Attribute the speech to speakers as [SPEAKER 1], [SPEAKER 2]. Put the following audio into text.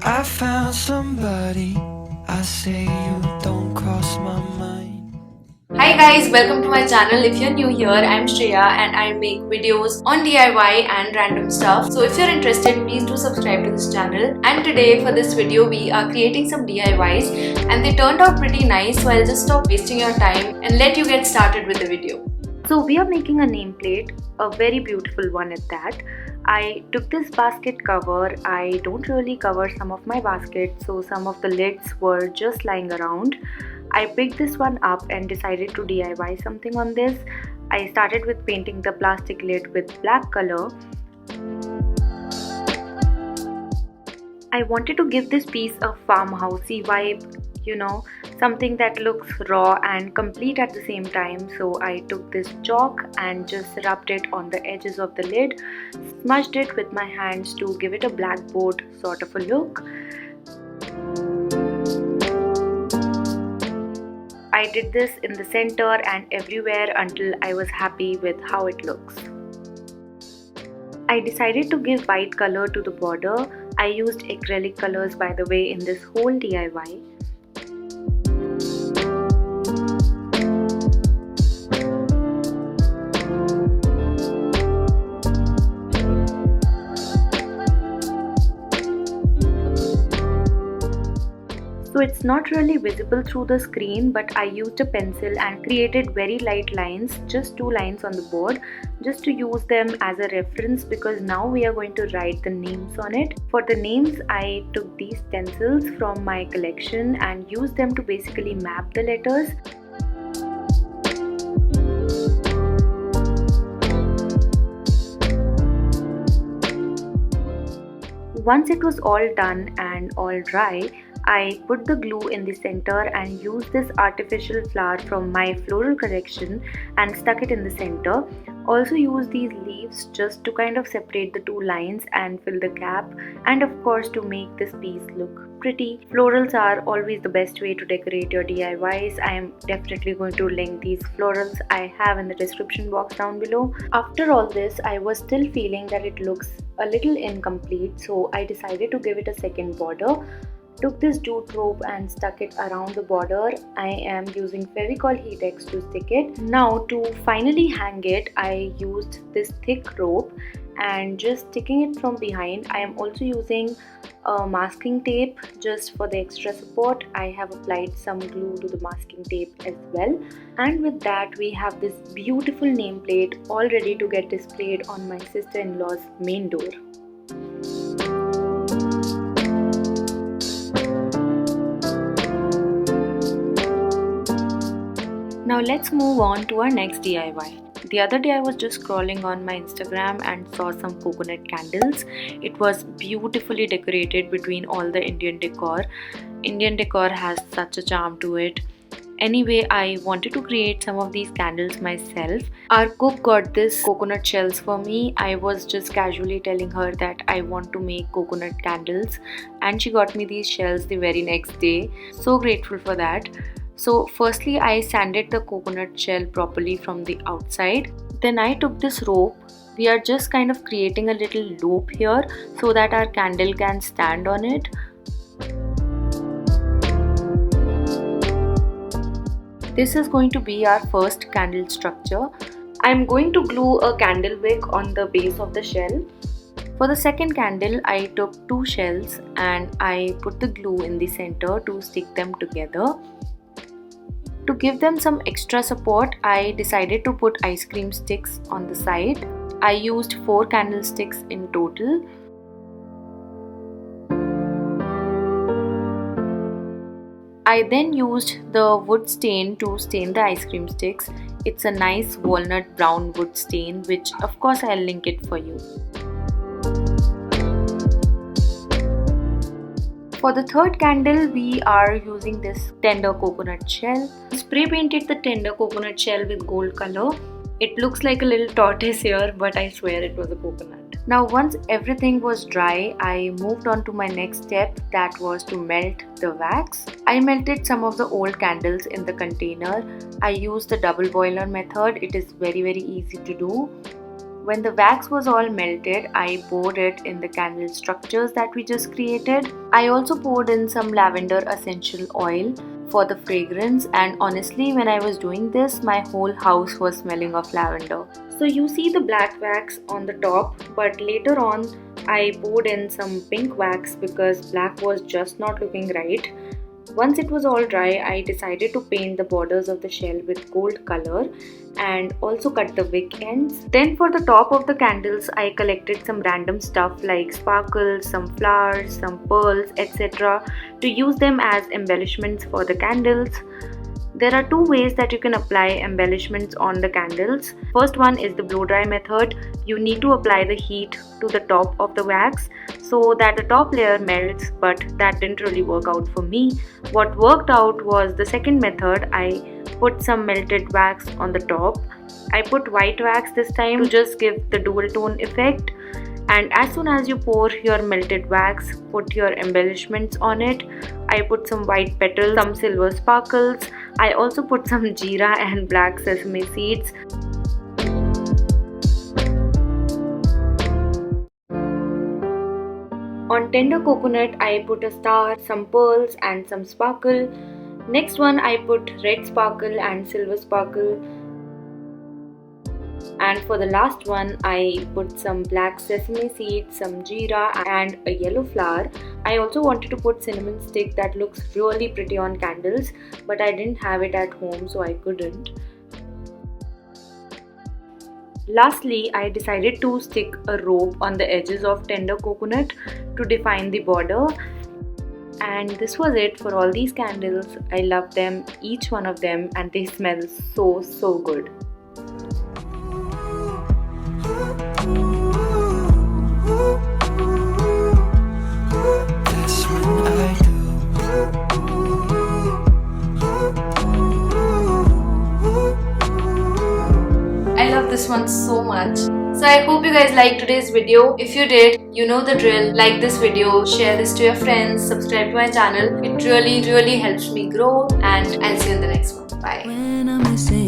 [SPEAKER 1] I found somebody. I say you don't cross my mind.
[SPEAKER 2] Hi guys, welcome to my channel. If you're new here, I'm Shreya and I make videos on DIY and random stuff. So if you're interested, please do subscribe to this channel. And today for this video, we are creating some DIYs and they turned out pretty nice. So I'll just stop wasting your time and let you get started with the video. So we are making a nameplate, a very beautiful one at that. I took this basket cover. I don't really cover some of my baskets, so some of the lids were just lying around. I picked this one up and decided to DIY something on this. I started with painting the plastic lid with black color. I wanted to give this piece a farmhousey vibe, something that looks raw and complete at the same time. So I took this chalk and just rubbed it on the edges of the lid, smudged it with my hands to give it a blackboard sort of a look. I did this in the center and everywhere until I was happy with how it looks. I decided to give white color to the border. I used acrylic colors, by the way, in this whole DIY. So it's not really visible through the screen, but I used a pencil and created very light lines, just 2 lines on the board, just to use them as a reference because now we are going to write the names on it. For the names, I took these stencils from my collection and used them to basically map the letters. Once it was all done and all dry, I put the glue in the center and used this artificial flower from my floral collection and stuck it in the center. Also used these leaves just to kind of separate the 2 lines and fill the gap, and of course to make this piece look pretty. Florals are always the best way to decorate your DIYs. I am definitely going to link these florals I have in the description box down below. After all this, I was still feeling that it looks a little incomplete, so I decided to give it a second border. Took this jute rope and stuck it around the border. I am using Fevicol Heatex to stick it. Now to finally hang it, I used this thick rope and just sticking it from behind. I am also using masking tape just for the extra support. I have applied some glue to the masking tape as well. And with that, we have this beautiful nameplate all ready to get displayed on my sister-in-law's main door. Now let's move on to our next DIY. The other day I was just scrolling on my Instagram and saw some coconut candles. It was beautifully decorated between all the Indian decor. Indian decor has such a charm to it. Anyway, I wanted to create some of these candles myself. Our cook got this coconut shells for me. I was just casually telling her that I want to make coconut candles and she got me these shells the very next day. So grateful for that. So firstly, I sanded the coconut shell properly from the outside. Then I took this rope. We are just kind of creating a little loop here so that our candle can stand on it. This is going to be our first candle structure. I'm going to glue a candle wick on the base of the shell. For the second candle, I took 2 shells and I put the glue in the center to stick them together. To give them some extra support, I decided to put ice cream sticks on the side. I used 4 candlesticks in total. I then used the wood stain to stain the ice cream sticks. It's a nice walnut brown wood stain, which of course I'll link it for you. For the third candle, we are using this tender coconut shell. Spray painted the tender coconut shell with gold color. It looks like a little tortoise here, but I swear it was a coconut. Now once everything was dry, I moved on to my next step, that was to melt the wax. I melted some of the old candles in the container. I used the double boiler method. It is very easy to do. When the wax was all melted, I poured it in the candle structures that we just created. I also poured in some lavender essential oil for the fragrance, and honestly, when I was doing this, my whole house was smelling of lavender. So you see the black wax on the top, but later on I poured in some pink wax because black was just not looking right. Once it was all dry, I decided to paint the borders of the shell with gold color and also cut the wick ends. Then for the top of the candles, I collected some random stuff like sparkles, some flowers, some pearls, etc. to use them as embellishments for the candles. There are two ways that you can apply embellishments on the candles. First one is the blow dry method. You need to apply the heat to the top of the wax so that the top layer melts, but that didn't really work out for me. What worked out was the second method. I put some melted wax on the top. I put white wax this time to just give the dual tone effect. And as soon as you pour your melted wax, put your embellishments on it. I put some white petals, some silver sparkles. I also put some jeera and black sesame seeds. On tender coconut, I put a star, some pearls and some sparkle. Next one, I put red sparkle and silver sparkle. And for the last one, I put some black sesame seeds, some jeera and a yellow flower. I also wanted to put cinnamon stick that looks really pretty on candles, but I didn't have it at home, so I couldn't. Lastly, I decided to stick a rope on the edges of tender coconut to define the border. And this was it for all these candles. I love them, each one of them, and they smell so good.
[SPEAKER 1] That's when I do.
[SPEAKER 3] I love this one so much. So I hope you guys liked today's video. If you did, you know the drill. Like this video, share this to your friends, subscribe to my channel. It really helps me grow, and I'll see you in the next one. Bye.
[SPEAKER 1] When I'm missing